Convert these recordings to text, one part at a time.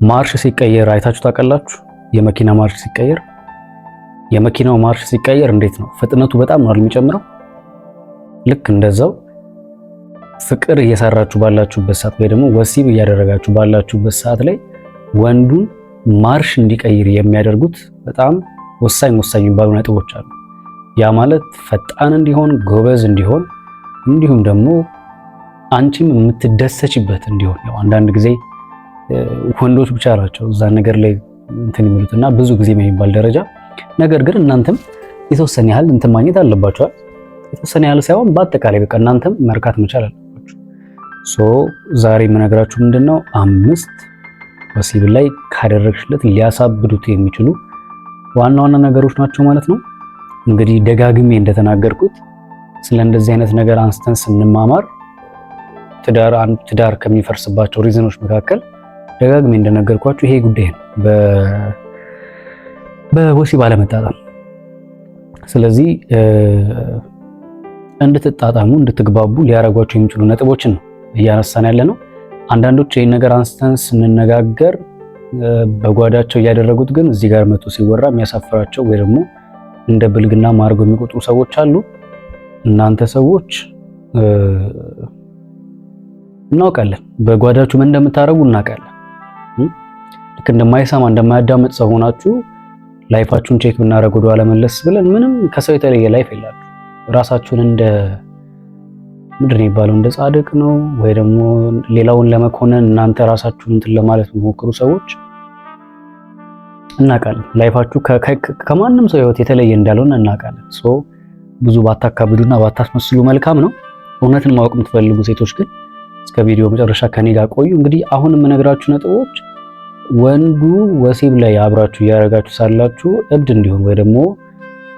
ማርሽ ሲቀየር አይታችሁ ታውቃላችሁ? የመኪና ማርሽ ሲቀየር፣ የመኪናው ማርሽ ሲቀየር እንዴት ነው? ፍጥነቱ በጣም ነው የሚጨምረው። ልክ እንደዛው ፍቅር እየሰራችሁ ባላችሁበት ሰዓት ወይ ደግሞ ወሲብ እያደረጋችሁ ባላችሁበት ሰዓት ላይ ወንዱን ማርሽ እንዲቀይር የሚያደርጉት በጣም ወሳኝ የሚባሉ ነጥቦች አሉ። ያ ማለት ፈጣን እንዲሆን፣ ጎበዝ እንዲሆን፣ እንዲሁም ደግሞ አንቺም የምትደሰችበት እንዲሆን። ያው አንዳንድ ጊዜ ወንዶች ብቻ ናቸው እዛ ነገር ላይ እንትን የሚሉትና ብዙ ጊዜ የሚባል ደረጃ። ነገር ግን እናንተም የተወሰነ ያህል እንትን ማግኘት አለባችኋል። የተወሰነ ያህል ሳይሆን በአጠቃላይ በቃ እናንተም መርካት መቻል አለባችሁ። ዛሬ የምነግራችሁ ምንድነው 5 ወሲብ ላይ ካደረግሽለት ሊያሳብዱት የሚችሉ ዋና ዋና ነገሮች ናቸው ማለት ነው። እንግዲህ ደጋግሜ እንደተናገርኩት ስለ እንደዚህ አይነት ነገር አንስተን ስንማማር ትዳር ከሚፈርስባቸው ሪዝኖች መካከል ደጋግሜ እንደነገርኳችሁ ይሄ ጉዳይ ነው፣ በወሲብ አለመጣጣም። ስለዚህ እንድትጣጣሙ እንድትግባቡ ሊያረጓቸው የሚችሉ ነጥቦችን ነው እያነሳን ያለ ነው። አንዳንዶች ይህን ነገር አንስተን ስንነጋገር በጓዳቸው እያደረጉት ግን እዚህ ጋር መቶ ሲወራ የሚያሳፍራቸው ወይ ደግሞ እንደ ብልግና ማርገው የሚቆጥሩ ሰዎች አሉ። እናንተ ሰዎች እናውቃለን፣ በጓዳችሁ ምን እንደምታረጉ እናውቃለን። ልክ እንደማይሰማ እንደማያዳምጥ ሰው ሆናችሁ ላይፋችሁን ቼክ ብናደርግ ወደ ኋላ መለስ ብለን ምንም ከሰው የተለየ ላይፍ የላችሁ። ራሳችሁን እንደ ምንድን ነው የሚባለው እንደ ጻድቅ ነው ወይ ደግሞ ሌላውን ለመኮነን እናንተ ራሳችሁን እንትን ለማለት የሚሞክሩ ሰዎች እናውቃለን። ላይፋችሁ ከማንም ሰው ህይወት የተለየ እንዳልሆነ እናውቃለን። ብዙ ባታካብዱና ባታስመስሉ መልካም ነው። እውነትን ማወቅ የምትፈልጉ ሴቶች ግን እስከ ቪዲዮ መጨረሻ ከኔ ጋር ቆዩ። እንግዲህ አሁን የምነግራችሁ ነጥቦች ወንዱ ወሲብ ላይ አብራችሁ እያደረጋችሁ ሳላችሁ እብድ እንዲሆን ወይ ደግሞ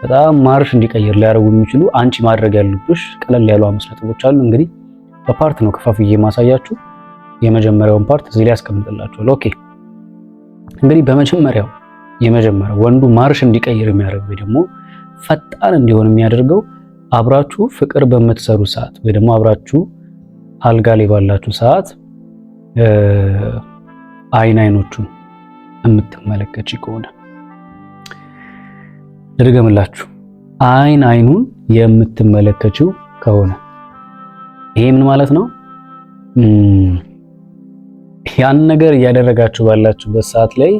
በጣም ማርሽ እንዲቀይር ሊያደርጉ የሚችሉ አንቺ ማድረግ ያሉብሽ ቀለል ያሉ 5 ነጥቦች አሉ። እንግዲህ በፓርት ነው ከፋፍዬ ማሳያችሁ። የመጀመሪያውን ፓርት እዚህ ላይ አስቀምጥላችኋለሁ። ኦኬ። እንግዲህ የመጀመሪያው ወንዱ ማርሽ እንዲቀይር የሚያደርግ ወይ ደግሞ ፈጣን እንዲሆን የሚያደርገው አብራችሁ ፍቅር በምትሰሩ ሰዓት ወይ ደግሞ አብራችሁ አልጋ ላይ ባላችሁ ሰዓት አይኖቹን የምትመለከቺ ከሆነ ልድገምላችሁ፣ አይኑን የምትመለከቺው ከሆነ ይሄ ምን ማለት ነው? ያን ነገር እያደረጋችሁ ባላችሁበት ሰዓት ላይ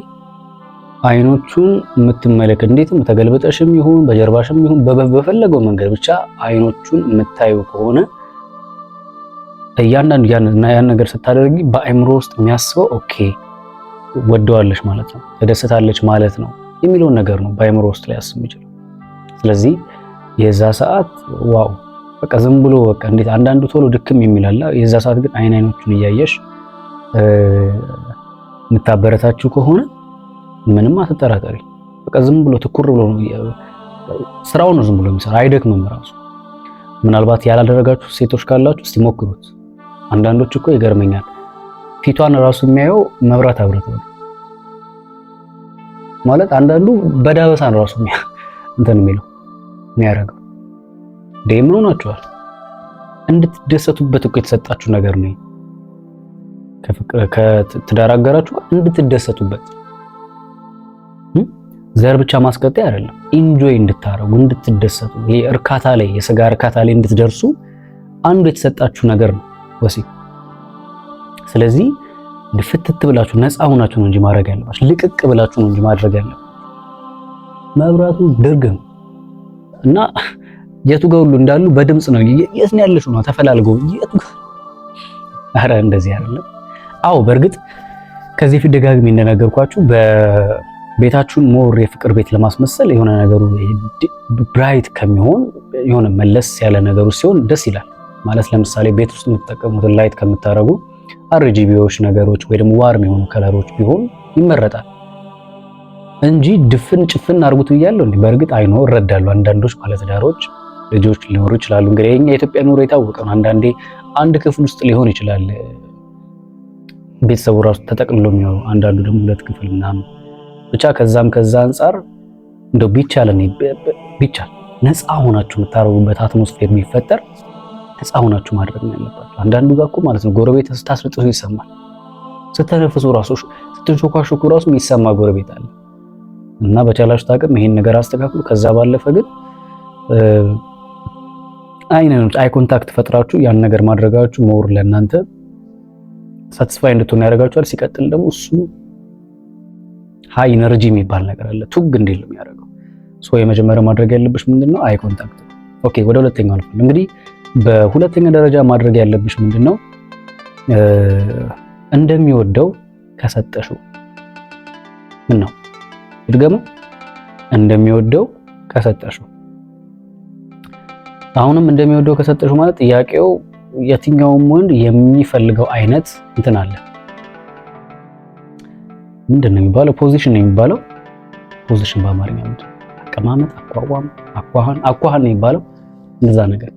አይኖቹን የምትመለከት እንዴትም ተገልብጠሽም ይሁን በጀርባሽም ይሁን በፈለገው መንገድ ብቻ አይኖቹን የምታዩ ከሆነ እያንዳንዱ ያን ነገር ስታደርጊ በአእምሮ ውስጥ የሚያስበው ኦኬ ወደዋለች ማለት ነው፣ ተደስታለች ማለት ነው የሚለውን ነገር ነው በአእምሮ ውስጥ ላይ ያስብ ይችላል። ስለዚህ የዛ ሰዓት ዋው በቃ ዝም ብሎ በቃ እንዴት አንዳንዱ ቶሎ ድክም የሚላላ የዛ ሰዓት ግን አይኖቹን እያየሽ የምታበረታችሁ ከሆነ ምንም አትጠራጠሪ። በቃ ዝም ብሎ ትኩር ብሎ ስራው ነው ዝም ብሎ የሚሰራ አይደክምም ራሱ። ምናልባት ያላደረጋችሁ ሴቶች ካላችሁ እስቲ ሞክሩት። አንዳንዶች እኮ ይገርመኛል ፊቷን ራሱ የሚያየው መብራት አብርቶ ነው ማለት። አንዳንዱ በዳበሳን ራሱ እንትን የሚያደርገው ምን ሆናችኋል? እንድትደሰቱበት እኮ የተሰጣችሁ ነገር ነው። ከትዳር አጋራችሁ እንድትደሰቱበት ዘር ብቻ ማስቀጠል አይደለም፣ ኢንጆይ እንድታረጉ እንድትደሰቱ፣ ይሄ እርካታ ላይ የስጋ እርካታ ላይ እንድትደርሱ አንዱ የተሰጣችሁ ነገር ነው ወሲብ። ስለዚህ ድፍትት ብላችሁ ነፃ ሆናችሁ ነው እንጂ ማድረግ ያለባችሁ፣ ልቅቅ ብላችሁ ነው እንጂ ማድረግ ያለባችሁ። መብራቱ ድርግም እና የቱ ጋር ሁሉ እንዳሉ በድምጽ ነው የት ነው ያለሽው ነው ተፈላልገው የቱ ጋር። ኧረ እንደዚህ አይደለም። አዎ በእርግጥ ከዚህ ፊት ደጋግሜ እንደነገርኳችሁ ቤታችሁን ሞር የፍቅር ቤት ለማስመሰል የሆነ ነገሩ ብራይት ከሚሆን የሆነ መለስ ያለ ነገሩ ሲሆን ደስ ይላል። ማለት ለምሳሌ ቤት ውስጥ የምትጠቀሙትን ላይት ከምታረጉ አርጂቢዎች ነገሮች ወይ ደግሞ ዋርም የሆኑ ከለሮች ቢሆን ይመረጣል እንጂ ድፍን ጭፍን አርጉት ብያለሁ እንዴ። በእርግጥ አይኖ እረዳለሁ። አንዳንዶች ባለትዳሮች ልጆች ሊኖሩ ይችላሉ። እንግዲህ የኛ የኢትዮጵያ ኑሮ የታወቀ ነው። አንዳንዴ አንድ ክፍል ውስጥ ሊሆን ይችላል ቤተሰቡ ራሱ ተጠቅልሎ የሚሆነው፣ አንዳንዱ ደግሞ 2 ክፍል ምናምን ብቻ ከዛም ከዛ አንፃር እንደው ቢቻል ነፃ ሆናችሁ የምታረጉበት አትሞስፌር የሚፈጠር ነፃ ሆናችሁ ማድረግ ነው ያለባችሁ። አንዳንዱ ጋር እኮ ማለት ነው ጎረቤት ስታስነጥሱ ይሰማል። ስተነፍሱ ራሱ ስትንሾካሾኩ ራሱ የሚሰማ ጎረቤት አለ እና በቻላችሁት አቅም ይሄን ነገር አስተካክሉ። ከዛ ባለፈ ግን አይ ኮንታክት ፈጥራችሁ ያን ነገር ማድረጋችሁ ሞር ለእናንተ ሳቲስፋይ እንድትሆኑ ያደርጋችኋል። ሲቀጥል ደግሞ እሱ ሃይ ኢነርጂ የሚባል ነገር አለ፣ ቱግ እንዲል ነው የሚያደርገው። ሶ የመጀመሪያ ማድረግ ያለብሽ ምንድነው? አይ ኮንታክት። ኦኬ ወደ ሁለተኛው አልፈን። እንግዲህ በሁለተኛ ደረጃ ማድረግ ያለብሽ ምንድነው? እንደሚወደው ከሰጠሽው ምን ነው ድገሙ፣ እንደሚወደው ከሰጠሽው። አሁንም እንደሚወደው ከሰጠሽው ማለት ጥያቄው የትኛውም ወንድ የሚፈልገው አይነት እንትን አለ። ምንድነው የሚባለው? ፖዚሽን ነው የሚባለው። ፖዚሽን በአማርኛ ምንድነው? አቀማመጥ፣ አቋቋም፣ አኳኋን ነው የሚባለው። እንደዛ ነገር።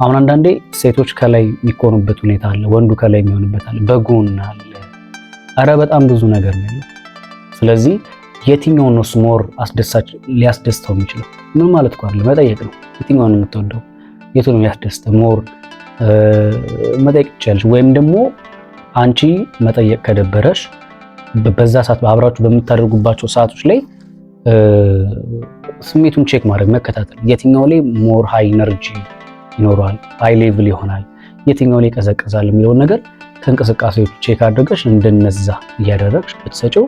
አሁን አንዳንዴ ሴቶች ከላይ የሚኮኑበት ሁኔታ አለ፣ ወንዱ ከላይ የሚሆንበት አለ፣ በጎን አለ። አረ በጣም ብዙ ነገር ነው ያለው። ስለዚህ የትኛውን ነው ሞር አስደሳች ሊያስደስተው የሚችለው? ምን ማለት እኮ አይደለም፣ መጠየቅ ነው። የትኛውን ነው የምትወደው? የቱን ነው የሚያስደስተው? ሞር መጠየቅ ይቻላል። ወይም ደግሞ አንቺ መጠየቅ ከደበረሽ በዛ ሰዓት አብራችሁ በምታደርጉባቸው ሰዓቶች ላይ ስሜቱን ቼክ ማድረግ መከታተል፣ የትኛው ላይ ሞር ሃይ ኢነርጂ ይኖረዋል፣ ሃይ ሌቭል ይሆናል፣ የትኛው ላይ ይቀዘቅዛል የሚለውን ነገር ከእንቅስቃሴዎቹ ቼክ አድርገሽ እንደነዛ እያደረግሽ ብትሰጪው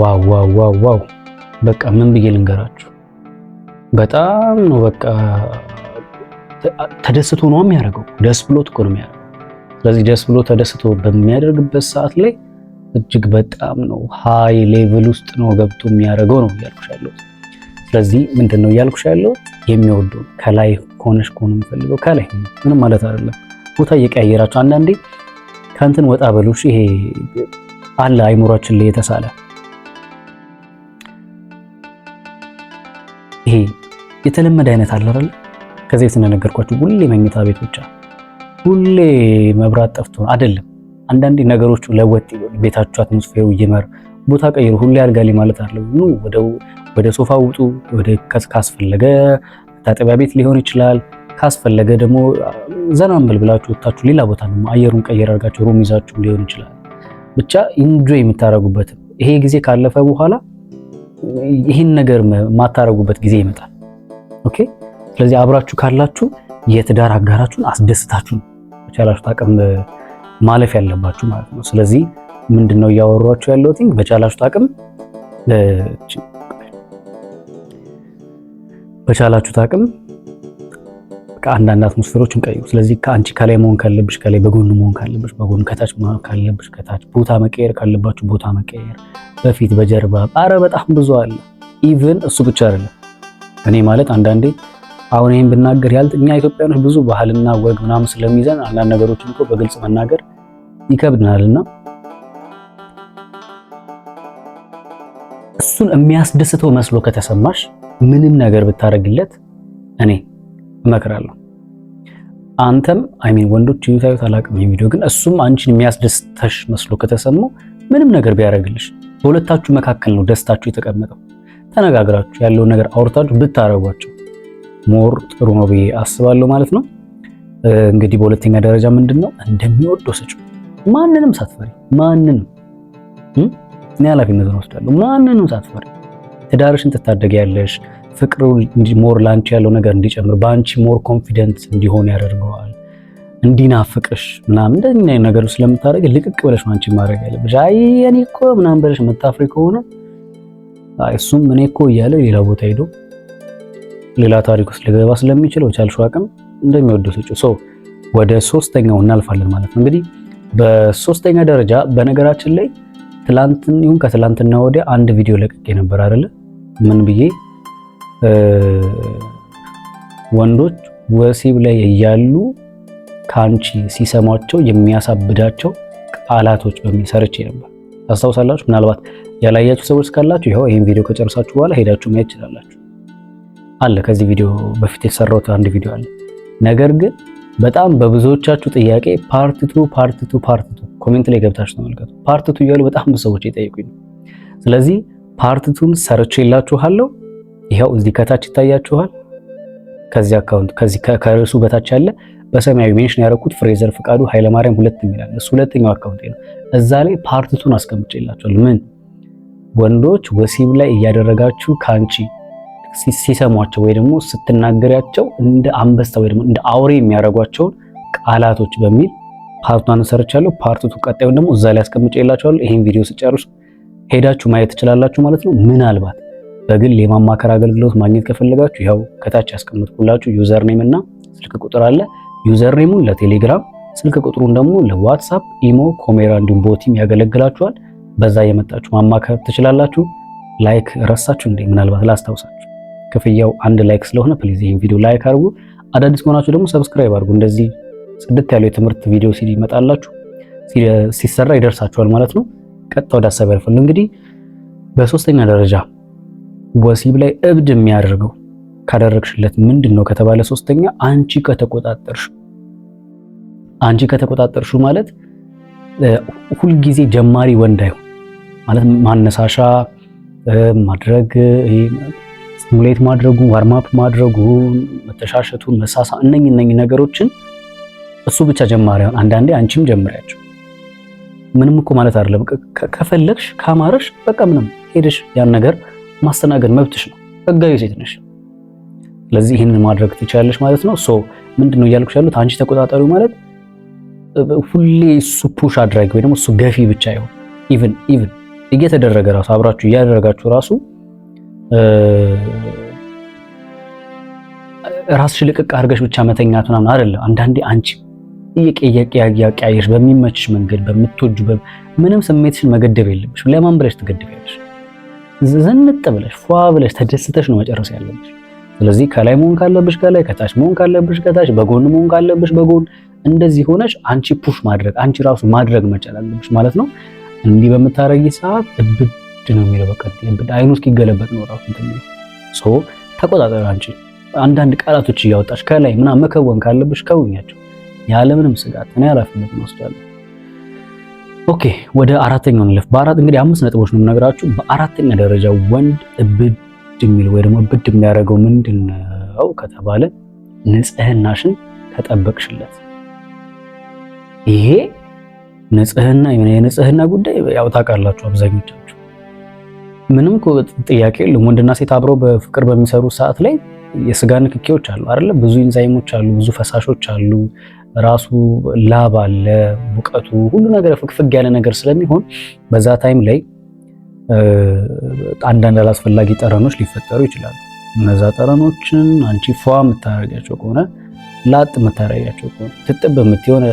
ዋው ዋው ዋው ዋው በቃ ምን ብዬ ልንገራችሁ፣ በጣም ነው በቃ ተደስቶ ነው የሚያደርገው። ደስ ብሎት እኮ ነው የሚያደርገው። ስለዚህ ደስ ብሎ ተደስቶ በሚያደርግበት ሰዓት ላይ እጅግ በጣም ነው ሃይ ሌቭል ውስጥ ነው ገብቶ የሚያደርገው ነው እያልኩሽ ያለሁት። ስለዚህ ምንድን ነው እያልኩሽ ያለሁት? የሚወደው ከላይ ሆነሽ ከሆነ የሚፈልገው ከላይ ምንም ማለት አይደለም። ቦታ እየቀያየራችሁ አንዳንዴ ከእንትን ወጣ በሉሽ። ይሄ አለ አይምሯችን ላይ የተሳለ ይሄ የተለመደ አይነት አለ አይደል? ከዚህ እንደነገርኳችሁ ሁሌ መኝታ ቤት ብቻ፣ ሁሌ መብራት ጠፍቶ አይደለም። አንዳንዴ ነገሮቹ ለወጥ ቤታችሁ አትሞስፌሩ ይመር፣ ቦታ ቀይሩ። ሁሌ አልጋ ላይ ማለት አይደለም። ኑ ወደ ሶፋ ውጡ። ወደ ካስፈለገ መታጠቢያ ቤት ሊሆን ይችላል። ካስፈለገ ደግሞ ዘናም ብላችሁ ወጣችሁ ሌላ ቦታ ነው አየሩን ቀየር አድርጋችሁ ሩም ይዛችሁ ሊሆን ይችላል። ብቻ ኢንጆይ የምታረጉበት ይሄ ጊዜ ካለፈ በኋላ ይህን ነገር የማታረጉበት ጊዜ ይመጣል። ኦኬ። ስለዚህ አብራችሁ ካላችሁ የትዳር አጋራችሁን አስደስታችሁ በቻላችሁት አቅም ማለፍ ያለባችሁ ማለት ነው። ስለዚህ ምንድነው እያወራችሁ ያለሁት? በቻላችሁት አቅም ከአንዳንድ አትሞስፌሮችን ቀይሩ። ስለዚህ ከአንቺ ከላይ መሆን ካለብሽ ከላይ፣ በጎን መሆን ካለብሽ በጎን፣ ከታች መሆን ካለብሽ ከታች፣ ቦታ መቀየር ካለባችሁ ቦታ መቀየር፣ በፊት በጀርባ፣ አረ በጣም ብዙ አለ። ኢቭን እሱ ብቻ አይደለም። እኔ ማለት አንዳንዴ አሁን ይሄን ብናገር እኛ ኢትዮጵያኖች ብዙ ባህልና ወግ ምናምን ስለሚይዘን አንዳንድ ነገሮችን እኮ በግልጽ መናገር ይከብድናልና እሱን የሚያስደስተው መስሎ ከተሰማሽ ምንም ነገር ብታረግለት እኔ እመክራለሁ። አንተም ወንዶች ይታዩት አላውቅም የሚለው ግን እሱም አንቺን የሚያስደስተሽ መስሎ ከተሰማው ምንም ነገር ቢያረግልሽ በሁለታችሁ መካከል ነው ደስታችሁ የተቀመጠው። ተነጋግራችሁ ያለውን ነገር አውርታችሁ ብታረጓቸው ሞር ጥሩ ነው ብዬ አስባለሁ ማለት ነው። እንግዲህ በሁለተኛ ደረጃ ምንድነው እንደሚወደው ስጪው። ማንንም ሳትፈሪ ማንንም እኔ ኃላፊነቱን ወስዳለሁ። ማንንም ሳትፈሪ ትዳርሽን ትታደጊያለሽ። ፍቅሩ ሞር ላንቺ ያለው ነገር እንዲጨምር በአንቺ ሞር ኮንፊደንት እንዲሆን ያደርገዋል። እንዲናፍቅሽ ምናምን እንደዚህ ነገር ስለምታደርጊ ልቅቅ ብለሽ አንቺ ማድረግ ያለብሽ አይ እኔ እኮ ምናምን ብለሽ መታፍሪ ከሆነ እሱም እኔ እኮ እያለ ሌላ ቦታ ሄዶ ሌላ ታሪክ ውስጥ ሊገባ ስለሚችል በቻልሽው አቅም እንደሚወደው ስጪው። ወደ ሶስተኛው እናልፋለን ማለት ነው። እንግዲህ በሶስተኛ ደረጃ በነገራችን ላይ ትላንትን ይሁን ከትላንትና ወዲያ አንድ ቪዲዮ ለቅቄ ነበር አይደለ? ምን ብዬ ወንዶች ወሲብ ላይ እያሉ ካንቺ ሲሰማቸው የሚያሳብዳቸው ቃላቶች በሚል ሰርቼ ነበር። ታስታውሳላችሁ? ምናልባት ያላያችሁ ሰዎች ካላችሁ ይሄው ይሄን ቪዲዮ ከጨረሳችሁ በኋላ ሄዳችሁ ማየት ትችላላችሁ። አለ ከዚህ ቪዲዮ በፊት የተሰራው አንድ ቪዲዮ አለ። ነገር ግን በጣም በብዙዎቻችሁ ጥያቄ ፓርት 2 ኮሜንት ላይ ገብታችሁ ተመልከቱ። ፓርት 2 እያሉ በጣም ብዙ ሰዎች ይጠይቁኝ። ስለዚህ ፓርት 2ን ሰርቼላችኋለሁ። ይሄው እዚህ ከታች ይታያችኋል። ከዚህ አካውንት ከዚህ ከርዕሱ በታች ያለ በሰማያዊ ሜንሽን ያደረኩት ፍሬዘር ፍቃዱ ኃይለማርያም 2 ይላል። እሱ ሁለተኛው አካውንቴ ነው። እዛ ላይ ፓርት 2ን አስቀምጬላችኋለሁ። ምን ወንዶች ወሲብ ላይ እያደረጋችሁ ካንቺ ሲሰሟቸው ወይ ደግሞ ስትናገሪያቸው እንደ አንበሳ ወይ ደግሞ እንደ አውሬ የሚያደርጓቸውን ቃላቶች በሚል ፓርት 1 ሰርቻለሁ። ፓርት 2 ቀጣዩን ደግሞ እዛ ላይ አስቀምጬላችኋለሁ። ይሄን ቪዲዮ ስጨርሱ ሄዳችሁ ማየት ትችላላችሁ ማለት ነው። ምናልባት በግል የማማከር አገልግሎት ማግኘት ከፈለጋችሁ ያው ከታች ያስቀምጥኩላችሁ ዩዘር ኔም እና ስልክ ቁጥር አለ። ዩዘር ኔሙን ለቴሌግራም፣ ስልክ ቁጥሩን ደግሞ ለዋትስአፕ፣ ኢሞ፣ ኮሜራ እንዲሁም ቦቲም ያገለግላችኋል። በዛ የመጣችሁ ማማከር ትችላላችሁ። ላይክ ረሳችሁ እንዴ? ምናልባት ላስታውሳችሁ፣ ክፍያው 1 ላይክ ስለሆነ ፕሊዝ ይሄን ቪዲዮ ላይክ አድርጉ። አዳዲስ ከሆናችሁ ደግሞ ሰብስክራይብ አድርጉ። እንደዚህ ጽድት ያለው የትምህርት ቪዲዮ ይመጣላችሁ ሲሰራ ይደርሳችኋል ማለት ነው። ቀጥታ ወደ ሀሳብ ያልፋል። እንግዲህ በሶስተኛ ደረጃ ወሲብ ላይ እብድ የሚያደርገው ካደረግሽለት ምንድነው ከተባለ ሶስተኛ አንቺ ከተቆጣጠርሽው ማለት ሁልጊዜ ጀማሪ ወንድ አይሆን ማለት ማነሳሻ ማድረግ ስቲሙሌት ማድረጉ ዋርማፕ ማድረጉ መተሻሸቱን መሳሳ እነኝ ነገሮችን እሱ ብቻ ጀማሪ አይሆን። አንዳንዴ አንቺም ጀምሪያቸው። ምንም እኮ ማለት አይደለም። ከፈለግሽ ካማረሽ በቃ ምንም ሄደሽ ያን ነገር ማስተናገድ መብትሽ ነው። ህጋዊ ሴት ነሽ። ስለዚህ ይህንን ማድረግ ትችላለሽ ማለት ነው። ሶ ምንድነው እያልኩሽ ያሉት አንቺ ተቆጣጣሪው ማለት ሁሌ እሱ ፑሽ አድራጊ ወይ ደግሞ እሱ ገፊ ብቻ አይሆን። ኢቭን እየተደረገ ራሱ አብራችሁ እያደረጋችሁ ራሱ ራስሽ ልቅቅ አድርገሽ ብቻ መተኛት ምናምን አይደለም። አንዳንዴ አንቺ እየቀያየሽ በሚመችሽ መንገድ በምትወጁ ምንም ስሜትሽን መገደብ የለብሽ። ለማን ብለሽ ትገድቢያለሽ? ዘንጥ ብለሽ ፏ ብለሽ ተደስተሽ ነው መጨረስ ያለብሽ። ስለዚህ ከላይ መሆን ካለብሽ ከላይ፣ ከታች መሆን ካለብሽ ከታች፣ በጎን መሆን ካለብሽ በጎን፣ እንደዚህ ሆነሽ አንቺ ፑሽ ማድረግ አንቺ ራሱ ማድረግ መቻል አለብሽ ማለት ነው። እንዲህ በምታረጊ ሰዓት እብድ ነው የሚለው በቃ እብድ አይኑ እስኪገለበጥ ነው ራሱ እንትን ነው። ሶ ተቆጣጣሪ አንቺ አንዳንድ ቃላቶች እያወጣሽ ከላይ ምናምን መከወን ካለብሽ ከውኛቸው ያለምንም ስጋት። እኔ ኃላፊነቱን ወስዳለሁ። ኦኬ ወደ አራተኛው እንለፍ። በአራት እንግዲህ 5 ነጥቦች ነው የምነግራችሁ። በአራተኛ ደረጃ ወንድ እብድ የሚል ወይ ደግሞ እብድ የሚያደርገው ምንድነው ከተባለ ንጽህናሽን ከጠበቅሽለት። ይሄ ንጽህና የንጽህና ጉዳይ ያው ታውቃላችሁ አብዛኞቻችሁ ምንም ጥያቄ የለም። ወንድና ሴት አብረው በፍቅር በሚሰሩ ሰዓት ላይ የስጋ ንክኪዎች አሉ አይደለ? ብዙ ኢንዛይሞች አሉ፣ ብዙ ፈሳሾች አሉ፣ ራሱ ላብ አለ፣ ሙቀቱ ሁሉ ነገር ፍግፍግ ያለ ነገር ስለሚሆን በዛ ታይም ላይ አንዳንድ አላስፈላጊ ጠረኖች ሊፈጠሩ ይችላሉ። እነዛ ጠረኖችን አንቺ ፏ የምታረጋቸው ከሆነ ላጥ የምታረጋቸው ከሆነ ትጥብ የምትሆን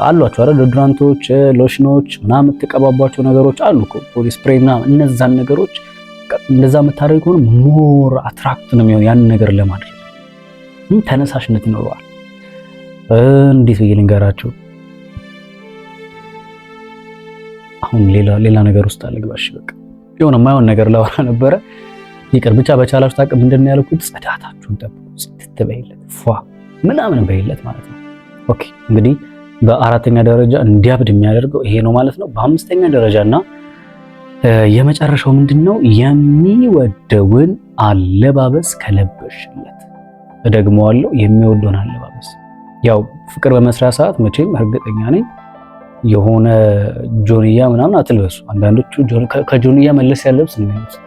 አሏቸው አይደል? ዶድራንቶች፣ ሎሽኖች ምናምን የምትቀባቧቸው ነገሮች አሉ እኮ ቦዲ ስፕሬይ ምናምን። እነዛን ነገሮች እንደዛ የምታረጊ ከሆነ ሞር አትራክት ነው የሚሆን ያን ነገር ለማድረግ ተነሳሽነት ይኖረዋል። እንዴት ብዬ ልንገራቸው? አሁን ሌላ ነገር ውስጥ አልግባሽ። በቃ የሆነ የማይሆን ነገር ላወራ ነበረ ይቅር። ብቻ በቻላችሁ ታውቅ ምንድን ነው ያልኩት? ጽዳታችሁን ጠብቁ። ጽድት በይለት ፏ ምናምን በይለት ማለት ነው። ኦኬ እንግዲህ በአራተኛ ደረጃ እንዲያብድ የሚያደርገው ይሄ ነው ማለት ነው። በአምስተኛ ደረጃና የመጨረሻው ምንድነው? የሚወደውን አለባበስ ከለበሽለት። እደግመዋለሁ፣ የሚወደውን አለባበስ። ያው ፍቅር በመስሪያ ሰዓት መቼም እርግጠኛ ነኝ የሆነ ጆንያ ምናምን አትልበሱ። አንዳንዶቹ ከጆንያ መለስ ያለ ልብስ ነው የሚለብሱት።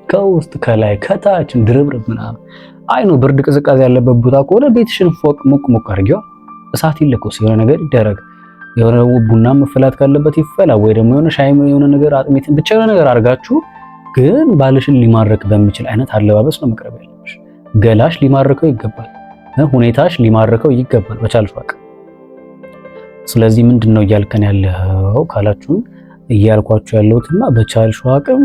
ከውስጥ ከላይ ከታች ድርብርብ ምናምን። አይኑ ብርድ ቅዝቃዜ ያለበት ቦታ ከሆነ ቤትሽን ፎቅ ሞቅ አድርጊዋ። እሳት ይለኮስ፣ የሆነ ነገር ይደረግ፣ የሆነ ቡና መፈላት ካለበት ይፈላ፣ ወይ ደግሞ የሆነ ሻይ የሆነ ነገር አጥሚት ብቻ የሆነ ነገር አድርጋችሁ፣ ግን ባልሽን ሊማርክ በሚችል አይነት አለባበስ ነው መቅረብ ያለብሽ። ገላሽ ሊማርከው ይገባል፣ ሁኔታሽ ሊማርከው ይገባል በቻልሽው አቅም። ስለዚህ ምንድነው እያልከን ያለው ካላችሁን፣ እያልኳችሁ ያለሁትና በቻልሽው አቅም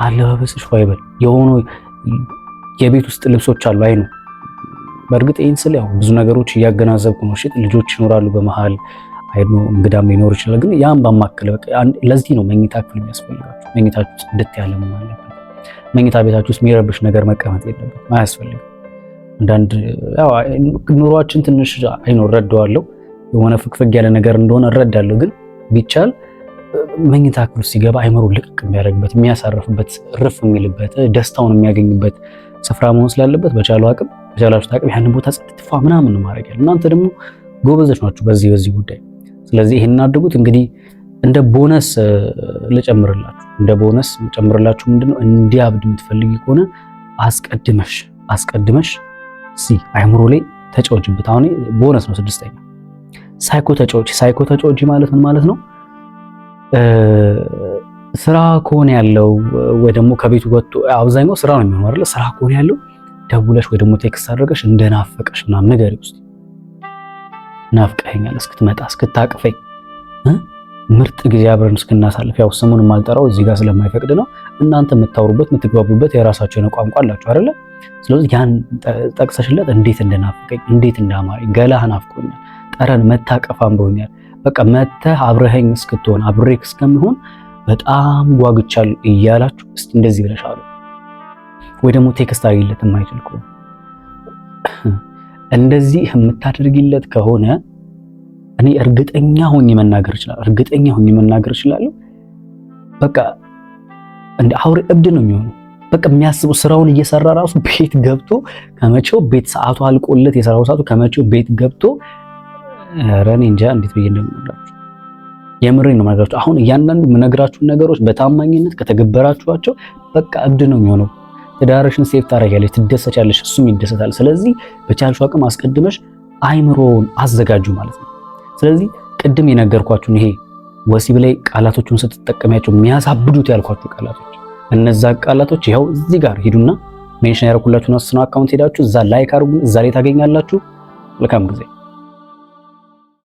አለባበስሽ ፋይበል የሆኑ የቤት ውስጥ ልብሶች አሉ። አይኑ በእርግጥ ይህን ስል ያው ብዙ ነገሮች እያገናዘብኩ ነው። እሺ ልጆች ይኖራሉ በመሃል አይኑ እንግዳም ሊኖር ይችላል። ግን ያን ባማከለ በቃ ለዚህ ነው መኝታ ክፍል የሚያስፈልጋችሁ። መኝታችሁ ውስጥ እንድት ያለ መሆን አለበት። መኝታ ቤታችሁ ውስጥ የሚረብሽ ነገር መቀመጥ የለበትም፣ አያስፈልግም። አንዳንድ ያው ኑሯችን ትንሽ አይኖር እረዳዋለሁ፣ የሆነ ፍግፍግ ያለ ነገር እንደሆነ እረዳለሁ። ግን ቢቻል መኝታ ክፍል ሲገባ አይምሮ ልቅቅ የሚያደርግበት የሚያሳርፍበት ርፍ የሚልበት ደስታውን የሚያገኝበት ስፍራ መሆን ስላለበት በቻላችሁት አቅም ያንን ቦታ ጸጥታ ምናምን ማድረግ ያለ። እናንተ ደግሞ ጎበዞች ናችሁ በዚህ ጉዳይ። ስለዚህ ይሄን አድርጉት። እንግዲህ እንደ ቦነስ ልጨምርላችሁ ምንድነው እንዲያብድ የምትፈልጊ ከሆነ አስቀድመሽ አይምሮ ላይ ተጫወችበት። አሁን ቦነስ ነው 6ኛ ሳይኮ ተጫወች ማለት ምን ማለት ነው? ስራ ከሆነ ያለው ወይ ደግሞ ከቤቱ ወጥቶ አብዛኛው ስራ ነው የሚሆነው አይደል? ስራ ከሆነ ያለው ደውለሽ ወይ ደግሞ ቴክስት አድርገሽ እንደናፈቀሽ ምናምን ነገር ውስጥ ናፍቀኸኛል እስክትመጣ እስክታቅፈኝ ምርጥ ጊዜ አብረን እስክናሳልፍ፣ ያው ስሙን ማልጠራው እዚህ ጋር ስለማይፈቅድ ነው። እናንተ የምታወሩበት የምትግባቡበት የራሳችሁ የሆነ ቋንቋ አላችሁ አይደለ? ስለዚህ ያን ጠቅሰሽለት እንዴት እንደናፈቀኝ እንዴት እንዳማረኝ ገላህ ናፍቆኛል፣ ጠረን መታቀፍ አምሮኛል፣ በቃ መተህ አብረኸኝ እስክትሆን አብሬክ እስከሚሆን በጣም ጓጉቻለሁ እያላችሁ እስቲ እንደዚህ ብለሻል። ወይ ደግሞ ቴክስት አድርጊለት የማይችል ከሆነ እንደዚህ የምታደርጊለት ከሆነ እኔ እርግጠኛ ሆኜ መናገር እችላለሁ። በቃ እንደ አውሬ እብድ ነው የሚሆነው። በቃ የሚያስበው ስራውን እየሰራ ራሱ ቤት ገብቶ ከመቼው ቤት ሰዓቱ አልቆለት የሰራው ሰዓቱ ከመቼው ቤት ገብቶ ረኔ እንጃ እንዴት ብዬ እንደምነግራችሁ የምሬን ነው የምነግራችሁ። አሁን እያንዳንዱ የምነግራችሁን ነገሮች በታማኝነት ከተገበራችኋቸው በቃ እብድ ነው የሚሆነው። ትዳርሽን ሴፍ ታደርጊያለሽ፣ ትደሰቻለሽ፣ እሱም ይደሰታል። ስለዚህ በቻልሽው አቅም አስቀድመሽ አይምሮውን አዘጋጁ ማለት ነው። ስለዚህ ቅድም የነገርኳችሁን ይሄ ወሲብ ላይ ቃላቶቹን ስትጠቀሚያቸው የሚያሳብዱት ያልኳችሁ ቃላቶች እነዛ ቃላቶች ይኸው እዚህ ጋር ሂዱና ሜንሽን ያደረኩላችሁን አካውንት ሄዳችሁ እዛ ላይክ አድርጉ። እዛ ላይ ታገኛላችሁ። መልካም ጊዜ